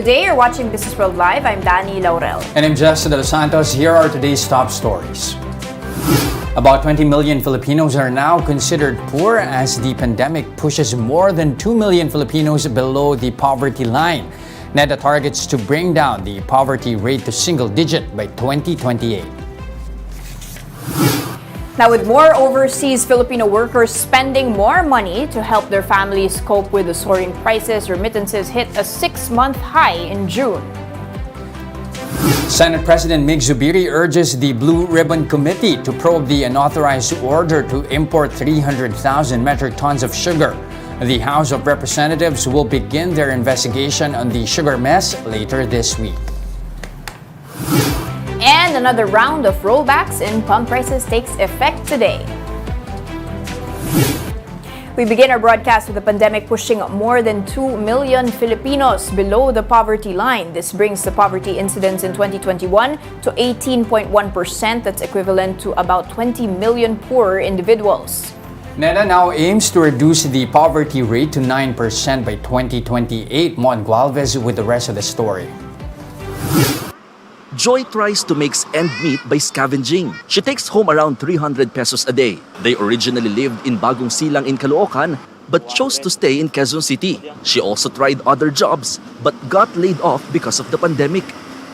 day. You're watching Businessworld Live. I'm Danie, Laurel. And I'm Delos Santos. Here are today's top stories. About 20 million Filipinos are now considered poor as the pandemic pushes more than 2 million Filipinos below the poverty line. NEDA targets to bring down the poverty rate to single digit by 2028. Now, with more overseas Filipino workers spending more money to help their families cope with the soaring prices, remittances hit a 6-month high in June. Senate President Zubiri urges the Blue Ribbon Committee to probe the unauthorized order to import 300,000 metric tons of sugar. The House of Representatives will begin their investigation on the sugar mess later this week. And another round of rollbacks in pump prices takes effect today. We begin our broadcast with the pandemic pushing more than 2 million Filipinos below the poverty line. This brings the poverty incidence in 2021 to 18.1%. That's equivalent to about 20 million poor individuals. NEDA now aims to reduce the poverty rate to 9% by 2028. Juan with the rest of the story. Joy tries to make ends meet by scavenging. She takes home around 300 pesos a day. They originally lived in Bagong Silang in Caloocan but chose to stay in Quezon City. She also tried other jobs but got laid off because of the pandemic.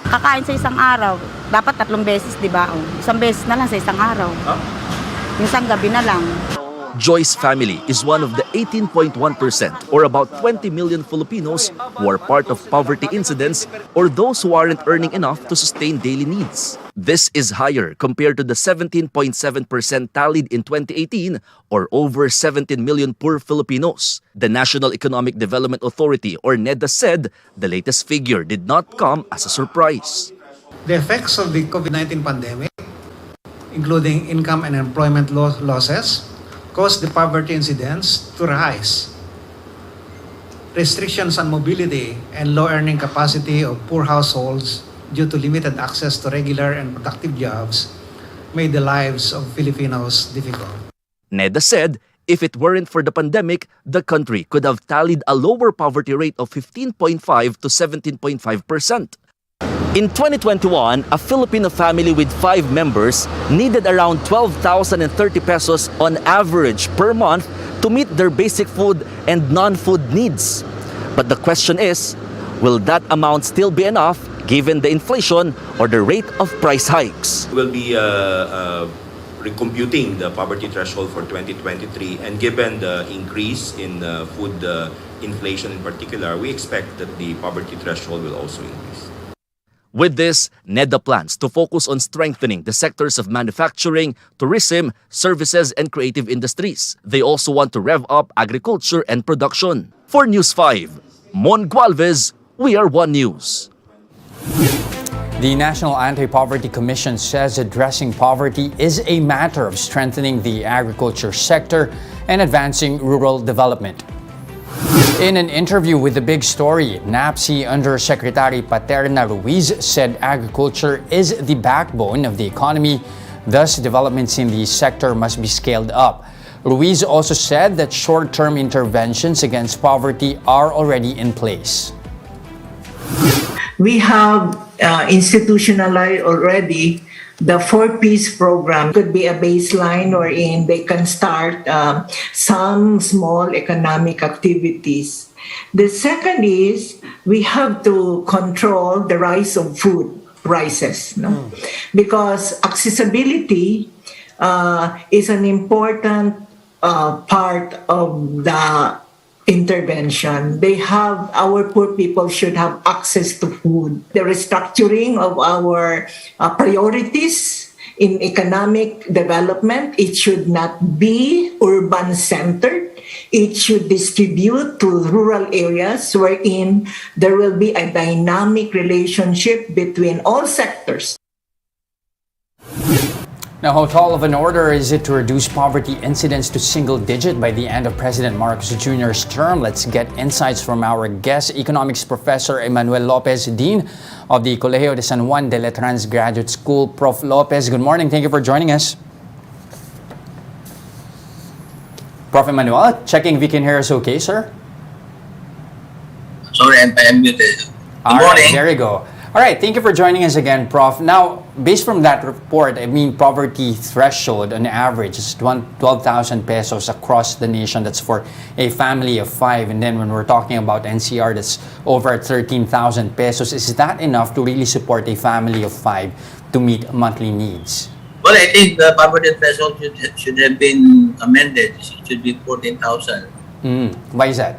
Kakain sa isang araw, dapat 3 beses, di ba? Isang beses na lang sa isang araw. Isang gabi na lang. Joy's family is one of the 18.1% or about 20 million Filipinos who are part of poverty incidence or those who aren't earning enough to sustain daily needs. This is higher compared to the 17.7% tallied in 2018 or over 17 million poor Filipinos. The National Economic Development Authority or NEDA said the latest figure did not come as a surprise. The effects of the COVID-19 pandemic, including income and employment losses, caused the poverty incidence to rise. Restrictions on mobility and low earning capacity of poor households due to limited access to regular and productive jobs made the lives of Filipinos difficult. NEDA said if it weren't for the pandemic, the country could have tallied a lower poverty rate of 15.5 to 17.5%. In 2021, a Filipino family with 5 members needed around 12,030 pesos on average per month to meet their basic food and non-food needs. But the question is, will that amount still be enough given the inflation or the rate of price hikes? We'll be recomputing the poverty threshold for 2023, and given the increase in food inflation in particular, we expect that the poverty threshold will also increase. With this, NEDA plans to focus on strengthening the sectors of manufacturing, tourism, services, and creative industries. They also want to rev up agriculture and production. For News 5, Mon Gualvez, we are One News. The National Anti-Poverty Commission says addressing poverty is a matter of strengthening the agriculture sector and advancing rural development. In an interview with The Big Story, NAPSI Undersecretary Paterna Ruiz said agriculture is the backbone of the economy, thus developments in the sector must be scaled up. Ruiz also said that short-term interventions against poverty are already in place. We have institutionalized already the 4Ps program. Could be a baseline wherein they can start some small economic activities. The second is we have to control the rise of food prices, no? Because accessibility is an important part of the intervention. Our poor people should have access to food. The restructuring of our priorities in economic development, it should not be urban-centered. It should distribute to rural areas wherein there will be a dynamic relationship between all sectors. Now, how tall of an order is it to reduce poverty incidence to single digit by the end of President Marcos Jr.'s term? Let's get insights from our guest, economics professor Emmanuel Lopez, Dean of the Colegio de San Juan de Letran's Graduate School. Prof. Lopez, good morning. Thank you for joining us. Prof. Emmanuel, checking if you can hear us okay, sir? Sorry, I'm muted. All right, morning. there you go. All right, thank you for joining us again, Prof. Now, based from that report, I mean, poverty threshold on average is 12,000 pesos across the nation. That's for a family of 5. And then when we're talking about NCR, that's over 13,000 pesos. Is that enough to really support a family of 5 to meet monthly needs? Well, I think the poverty threshold should have been amended. It should be 14,000. Why is that?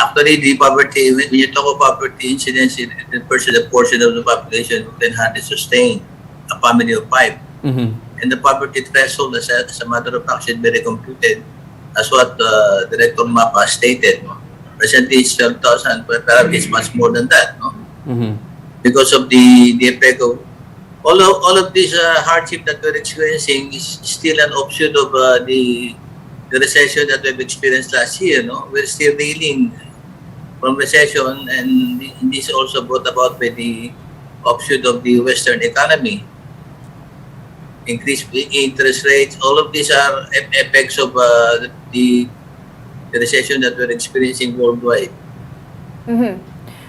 Actually, the poverty, when you talk about poverty incidence, the portion of the population who can hardly sustain a family of 5. And the poverty threshold, as a matter of fact, should be recomputed as what Director Mapa stated. No? Presently, it's 12,000, but perhaps it's much more than that. No? Because of the effect of all of this hardship that we're experiencing is still an offshoot of the recession that we've experienced last year. No, we're still reeling from recession, and this also brought about by the offshoot of the Western economy, increased interest rates. All of these are effects of the recession that we're experiencing worldwide.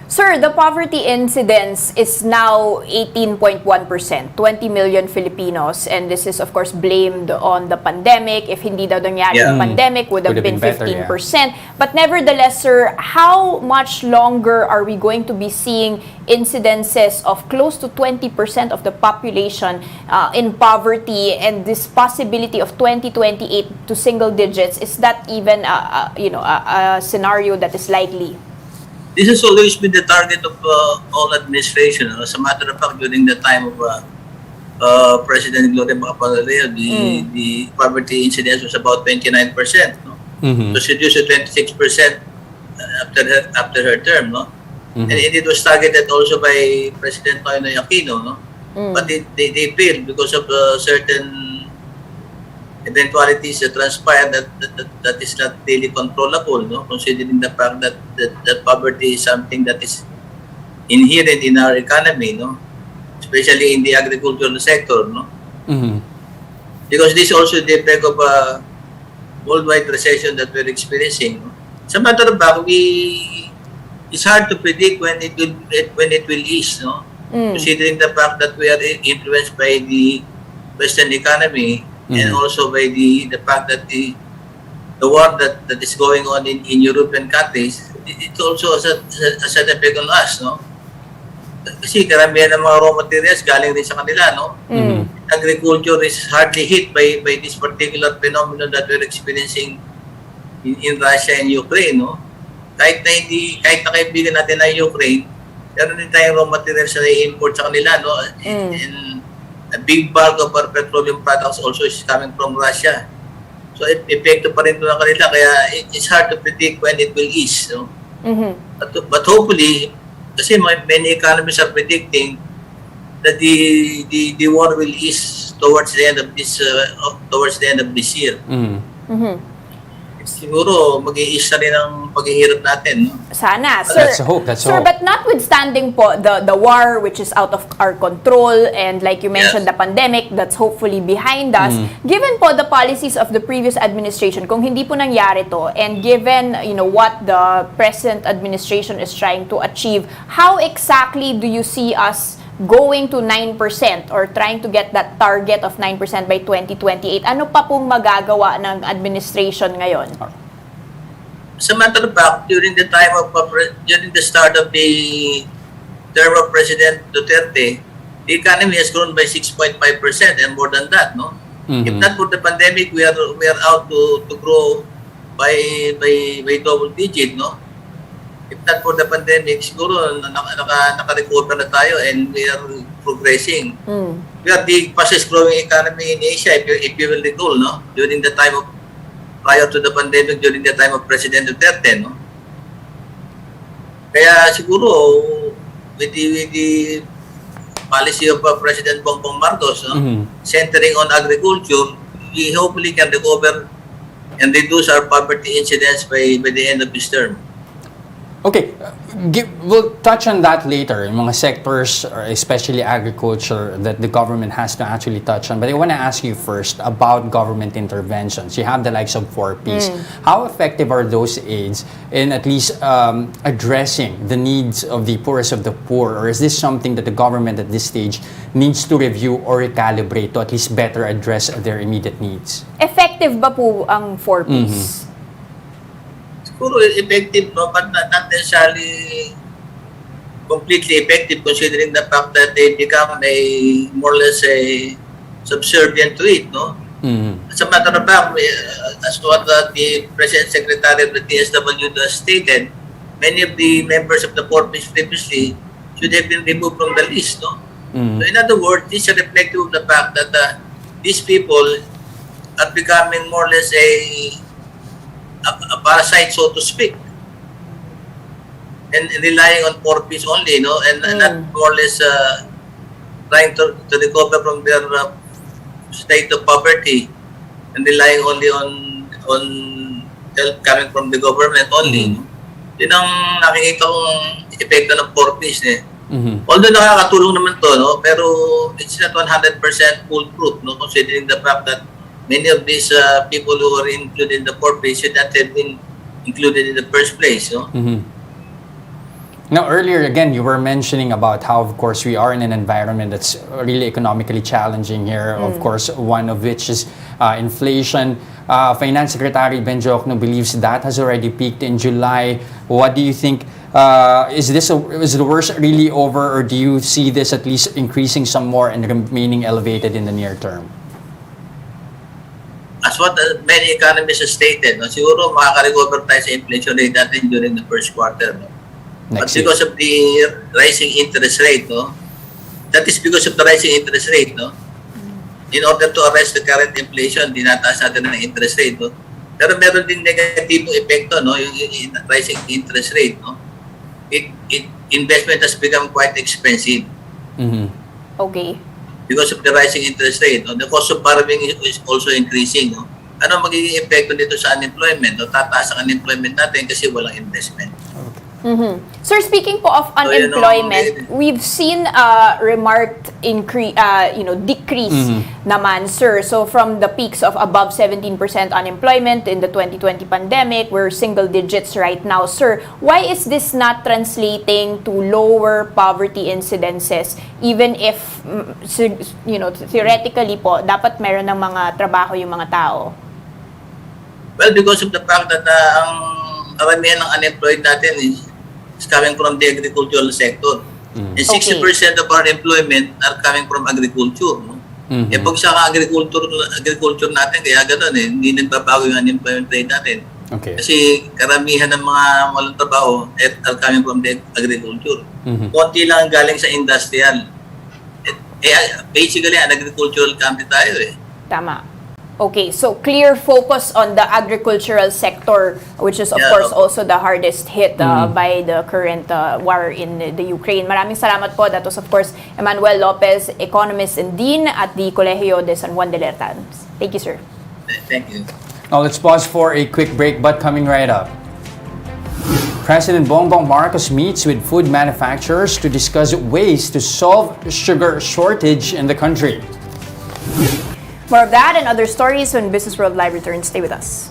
Sir, the poverty incidence is now 18.1%, 20 million Filipinos, and this is of course blamed on the pandemic. If hindi daw nangyari yung pandemic, would have been 15%. Better, But nevertheless, sir, how much longer are we going to be seeing incidences of close to 20% of the population in poverty, and this possibility of 2028 to single digits? Is that even a scenario that is likely? This has always been the target of all administration. As a matter of fact, during the time of President Gloria Macapagal-Arroyo, the poverty incidence was about 29%. No? So she reduced to 26% after her term. No? And it was targeted also by President Noynoy Aquino. No? But they failed because of certain eventualities that transpire that is not really controllable, no? Considering the fact that poverty is something that is inherent in our economy, no? Especially in the agricultural sector, no? Because this also the effect of a worldwide recession that we're experiencing. No? As a matter of fact, it's hard to predict when it will ease, no? Considering the fact that we are influenced by the Western economy, and also by the fact that the war that is going on in European countries, it also has an effect on us, no? Kasi karamihan ng mga raw materials galing rin sa kanila, no? Agriculture is hardly hit by this particular phenomenon that we're experiencing in Russia and Ukraine, no? Kahit na kaibigan natin na Ukraine, meron din tayong raw materials na i-import sa kanila, no? And a big bulk of our petroleum products also is coming from Russia. So, epekto pa rin ito ng kanila. Kaya, it's hard to predict when it will ease. No? But hopefully, kasi many economists are predicting that the war will ease towards the end of this year. Siguro, mag-i-ease na rin ang paghihirap natin. No? Sana. Sir, That's the hope. Sir, but notwithstanding po the war, which is out of our control, and like you mentioned, the pandemic that's hopefully behind us, given po the policies of the previous administration, kung hindi po nangyari to, and given what the present administration is trying to achieve, how exactly do you see us going to 9% or trying to get that target of 9% by 2028? Ano pa pong magagawa ng administration ngayon? As a matter of fact, during the start of the term of President Duterte, the economy has grown by 6.5% and more than that, no? If not for the pandemic, we are out to grow by double digit, no? If not for the pandemic, siguro naka-recover na tayo and we are progressing. We are the fastest growing economy in Asia, if you will recall, no? During the time of, prior to the pandemic, during the time of President Duterte, no? Kaya siguro, with the policy of President Bongbong Marcos, no? Centering on agriculture, we hopefully can recover and reduce our poverty incidence by the end of this term. Okay, we'll touch on that later, in mga sectors, or especially agriculture, that the government has to actually touch on. But I want to ask you first about government interventions. You have the likes of 4Ps. How effective are those aids in at least addressing the needs of the poorest of the poor? Or is this something that the government at this stage needs to review or recalibrate to at least better address their immediate needs? Effective ba po ang 4Ps? Siguro effective, no, but not necessarily completely effective considering the fact that they become a more or less a subservient to it, no? As a matter of fact, as to what the President Secretary of the TSW has stated, many of the members of the corpus previously should have been removed from the list, no? So in other words, this is reflective of the fact that these people are becoming more or less a parasite, so to speak, and relying on 4Ps only, no, and not more or less trying to recover from their state of poverty and relying only on help coming from the government only. Yun ang nakikita kong epekto ng 4Ps eh. Although nakakatulong naman to, no, pero it's not 100% foolproof, no, considering the fact that many of these people who are included in the 4Ps should not have been included in the first place. No? Now, earlier, again, you were mentioning about how, of course, we are in an environment that's really economically challenging here. Of course, one of which is inflation. Finance Secretary Ben Jokno believes that has already peaked in July. What do you think? Is the worst really over, or do you see this at least increasing some more and remaining elevated in the near term? As what many economists have stated, no, siguro makaka-recover tayo sa inflation rate natin during the first quarter. No? But because of the rising interest rate, no, that is because of the rising interest rate. No? In order to arrest the current inflation, dinataas natin ng interest rate. No? Pero meron din negatibong epekto, no, yung rising interest rate. No? Investment has become quite expensive. Okay. Because of the rising interest rate, no? The cost of borrowing is also increasing. No? Ano magiging epekto dito sa unemployment? No? Tataas ang unemployment natin kasi walang investment. Sir, speaking po of unemployment, we've seen a remarked decrease naman, sir. So from the peaks of above 17% unemployment in the 2020 pandemic, we're single digits right now, sir. Why is this not translating to lower poverty incidences, even if theoretically po dapat meron ng mga trabaho yung mga tao? Well, because of the fact that ang karamihan ng unemployed natin is coming from the agricultural sector. And 60% of our employment are coming from agriculture. No? Eh pag sa agriculture natin, kaya gano'n eh, hindi nagbabago yung unemployment rate natin. Kasi karamihan ng mga walang trabaho are coming from the agriculture. Konti lang galing sa industrial. Basically, an agricultural country tayo eh. Tama. Okay, so clear focus on the agricultural sector, which is of course also the hardest hit by the current war in the Ukraine. Maraming salamat po. That was of course Emmanuel Lopez, Economist and Dean at the Colegio de San Juan de Letran. Thank you, sir. Thank you. Now let's pause for a quick break, but coming right up. President Bongbong Marcos meets with food manufacturers to discuss ways to solve sugar shortage in the country. More of that and other stories when Business World Live returns. Stay with us.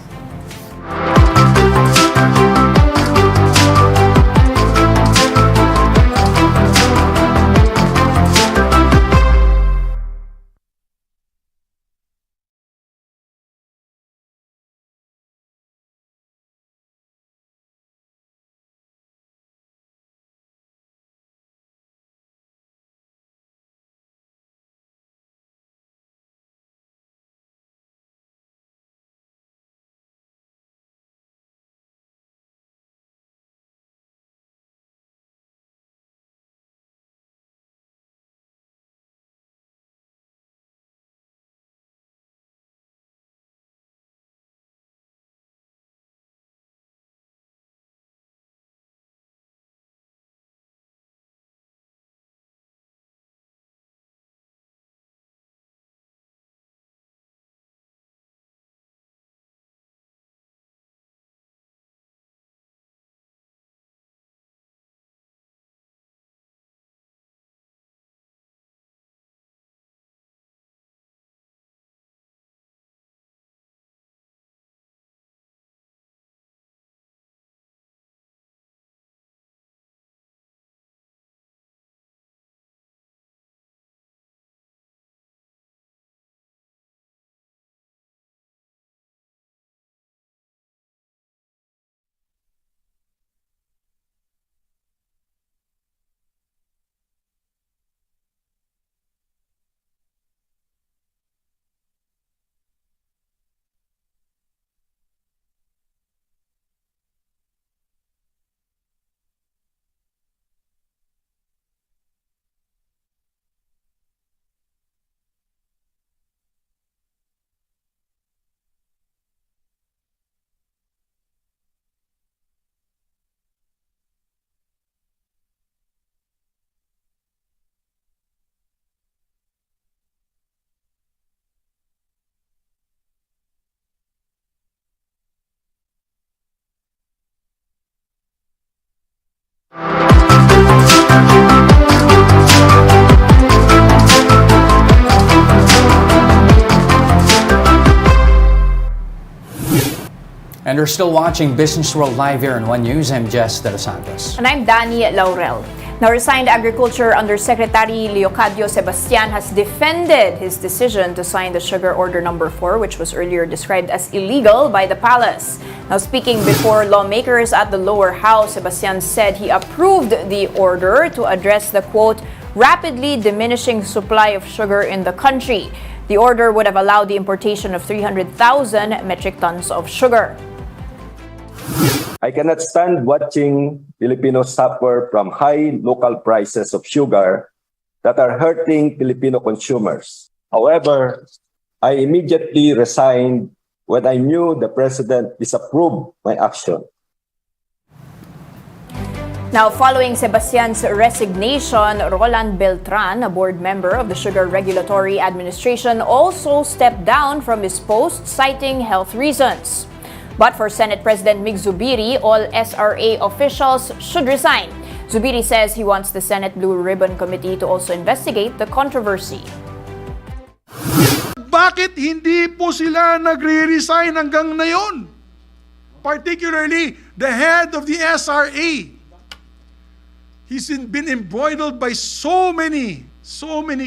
And you're still watching Businessworld Live here on One News. I'm Jess Delos Santos. And I'm Danie, Laurel. Now, resigned Agriculture Undersecretary Leocadio Sebastian has defended his decision to sign the Sugar Order No. 4, which was earlier described as illegal by the palace. Now, speaking before lawmakers at the lower house, Sebastian said he approved the order to address the, quote, rapidly diminishing supply of sugar in the country. The order would have allowed the importation of 300,000 metric tons of sugar. I cannot stand watching Filipinos suffer from high local prices of sugar that are hurting Filipino consumers. However, I immediately resigned when I knew the President disapproved my action. Now, following Sebastian's resignation, Roland Beltran, a board member of the Sugar Regulatory Administration, also stepped down from his post, citing health reasons. But for Senate President Zubiri, all SRA officials should resign. Zubiri says he wants the Senate Blue Ribbon Committee to also investigate the controversy. Bakit hindi po sila nagre-resign hanggang ngayon? Particularly the head of the SRA. He's been embroiled by so many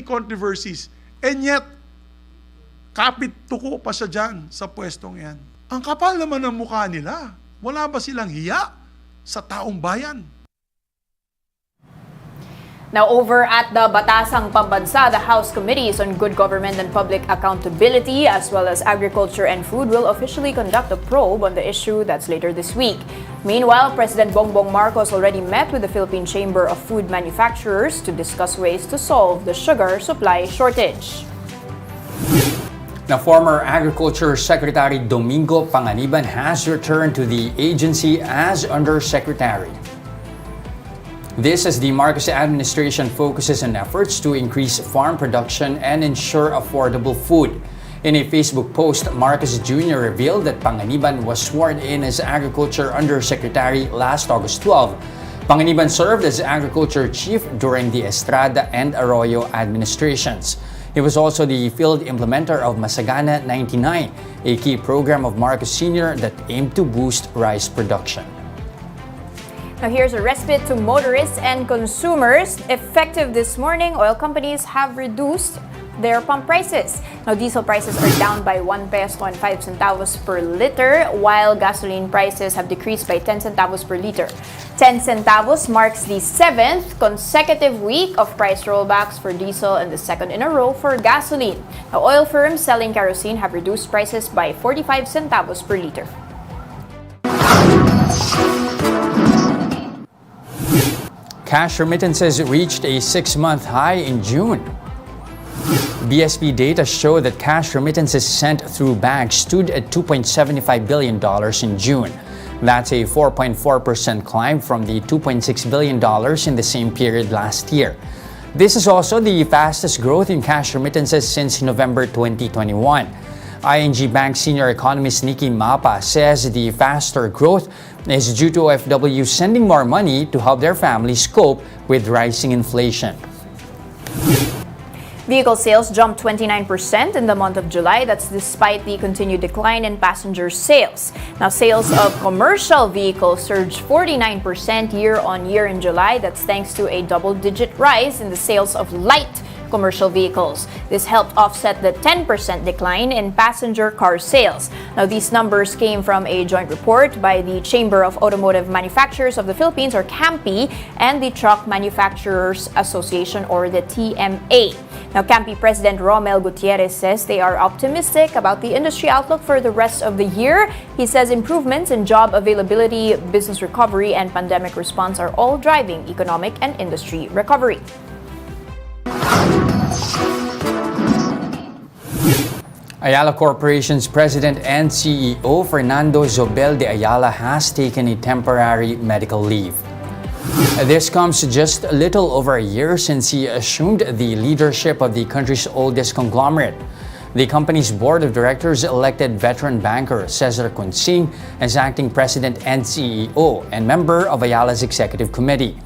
controversies. And yet, kapit tuko pa siya dyan sa pwestong yan. Ang kapal naman ng mukha nila. Wala ba silang hiya sa taong bayan? Now, over at the Batasang Pambansa, the House Committees on Good Government and Public Accountability, as well as Agriculture and Food, will officially conduct a probe on the issue. That's later this week. Meanwhile, President Bongbong Marcos already met with the Philippine Chamber of Food Manufacturers to discuss ways to solve the sugar supply shortage. Now, former Agriculture Secretary Domingo Panganiban has returned to the agency as Undersecretary. This as the Marcos administration focuses on efforts to increase farm production and ensure affordable food. In a Facebook post, Marcos Jr. revealed that Panganiban was sworn in as Agriculture Undersecretary last August 12. Panganiban served as Agriculture Chief during the Estrada and Arroyo administrations. He was also the field implementer of Masagana 99, a key program of Marcos Sr. that aimed to boost rice production. Now, here's a respite to motorists and consumers. Effective this morning, oil companies have reduced their pump prices. Now, diesel prices are down by 1 peso and 5 centavos per liter, while gasoline prices have decreased by 10 centavos per liter. 10 centavos marks the 7th consecutive week of price rollbacks for diesel and the second in a row for gasoline. Now, oil firms selling kerosene have reduced prices by 45 centavos per liter. Cash remittances reached a 6-month high in June. BSP data show that cash remittances sent through banks stood at $2.75 billion in June. That's a 4.4% climb from the $2.6 billion in the same period last year. This is also the fastest growth in cash remittances since November 2021. ING Bank Senior Economist Nikki Mapa says the faster growth is due to OFWs sending more money to help their families cope with rising inflation. Vehicle sales jumped 29% in the month of July. That's despite the continued decline in passenger sales. Now, sales of commercial vehicles surged 49% year-on-year in July. That's thanks to a double-digit rise in the sales of light commercial vehicles. This helped offset the 10% decline in passenger car sales. Now, these numbers came from a joint report by the Chamber of Automotive Manufacturers of the Philippines, or CAMPI, and the Truck Manufacturers Association, or the TMA. Now, CAMPI President Romel Gutierrez says they are optimistic about the industry outlook for the rest of the year. He says improvements in job availability, business recovery, and pandemic response are all driving economic and industry recovery. Ayala Corporation's President and CEO Fernando Zobel de Ayala has taken a temporary medical leave. This comes just a little over a year since he assumed the leadership of the country's oldest conglomerate. The company's board of directors elected veteran banker Cesar Consing as acting president and CEO and member of Ayala's executive committee.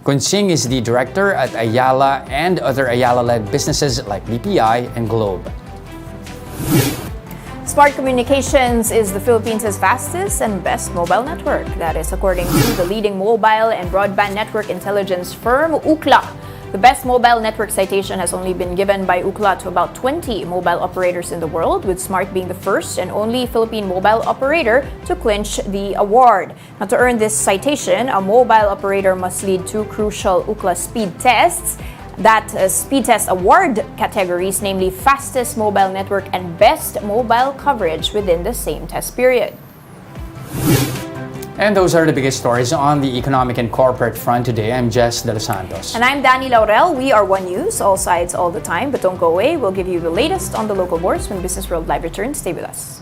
Consing is the director at Ayala and other Ayala-led businesses like BPI and Globe. Smart Communications is the Philippines' fastest and best mobile network. That is according to the leading mobile and broadband network intelligence firm, Ookla. The best mobile network citation has only been given by Ookla to about 20 mobile operators in the world, with Smart being the first and only Philippine mobile operator to clinch the award. Now, to earn this citation, a mobile operator must lead two crucial Ookla speed tests. That speed test award categories, namely fastest mobile network and best mobile coverage within the same test period. And those are the biggest stories on the economic and corporate front today. I'm Jess De Los Santos. And I'm Danie Laurel. We are One News, all sides, all the time. But don't go away. We'll give you the latest on the local boards when Businessworld Live returns. Stay with us.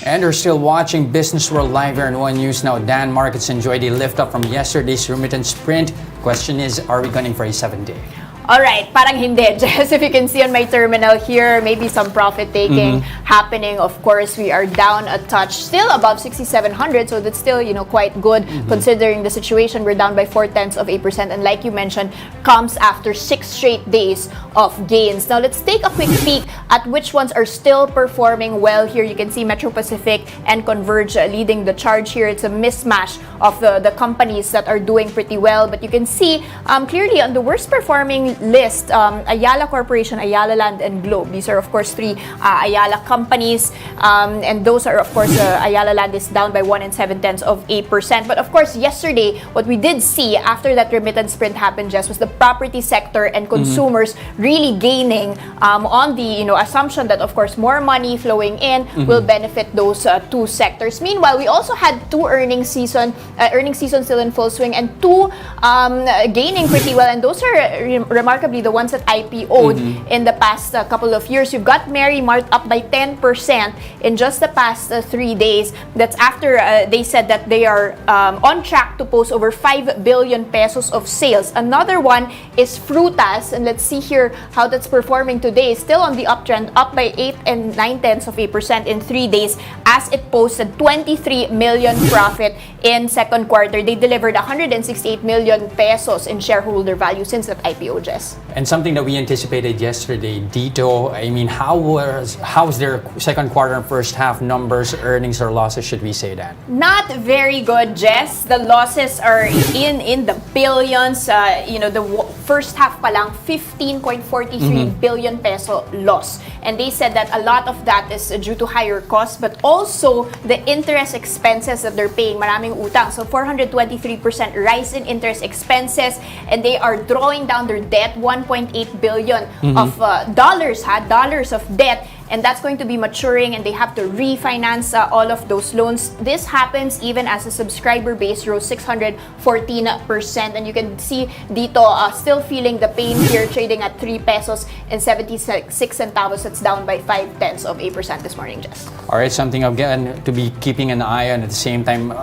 And you're still watching Businessworld Live here on One News. Now, Dan, markets enjoyed a lift up from yesterday's remittance print. Question is, are we gunning for a 7-day? Alright, parang hindi. Just if you can see on my terminal here, maybe some profit taking happening. Of course, we are down a touch, still above 6,700, so that's still, quite good considering the situation. We're down by 0.4%, and like you mentioned, comes after 6 straight days of gains. Now, let's take a quick peek at which ones are still performing well here. You can see Metro Pacific and Converge leading the charge here. It's a mismatch of the companies that are doing pretty well, but you can see clearly on the worst performing list, Ayala Corporation, Ayala Land, and Globe. These are, of course, 3 Ayala companies, and those are, of course, Ayala Land is down by 1.7%. But, of course, yesterday, what we did see after that remittance sprint happened, Jess, was the property sector and consumers really gaining on the assumption that, of course, more money flowing in will benefit those 2 sectors. Meanwhile, we also had 2 earnings season still in full swing, and 2 gaining pretty well, and those are remarkably the ones that IPO'd in the past couple of years. You've got Mary Mart up by 10% in just the past 3 days. That's after they said that they are on track to post over 5 billion pesos of sales. Another one is Frutas, and let's see here how that's performing today. Still on the uptrend, up by 8.9% in 3 days as it posted 23 million profit in second quarter. They delivered 168 million pesos in shareholder value since that IPO. Jess. And something that we anticipated yesterday, Dito, I mean, how's their second quarter and first half numbers, earnings or losses, should we say that? Not very good, Jess. The losses are in the billions. The first half pa lang, 15.43 billion peso loss. And they said that a lot of that is due to higher costs, but also the interest expenses that they're paying. Maraming utang. So 423% rise in interest expenses, and they are drawing down their debt, 1.8 billion of dollars of debt. And that's going to be maturing, and they have to refinance all of those loans. This happens even as the subscriber base rose 614%. And you can see dito, still feeling the pain here, trading at 3 pesos and 76 centavos. That's down by 0.5% this morning, Jess. All right, something again to be keeping an eye on. At the same time,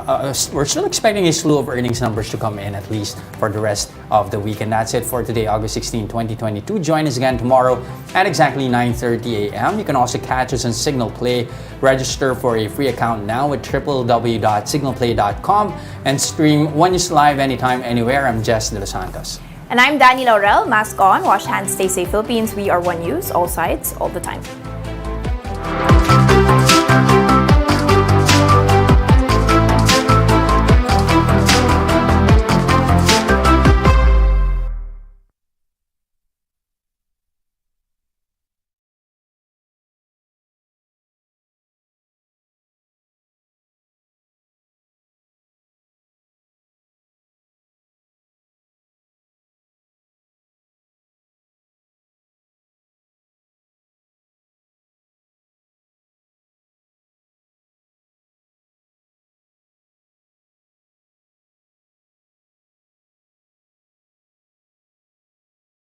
we're still expecting a slew of earnings numbers to come in, at least for the rest of the week. And that's it for today, August 16, 2022. Join us again tomorrow at exactly 9:30 a.m. You can also catch us on Signal Play. Register for a free account now at www.signalplay.com and stream One News live anytime, anywhere. I'm Jess de los Santos. And I'm Danie, Laurel. Mask on, wash hands, stay safe, Philippines. We are One News, all sides, all the time.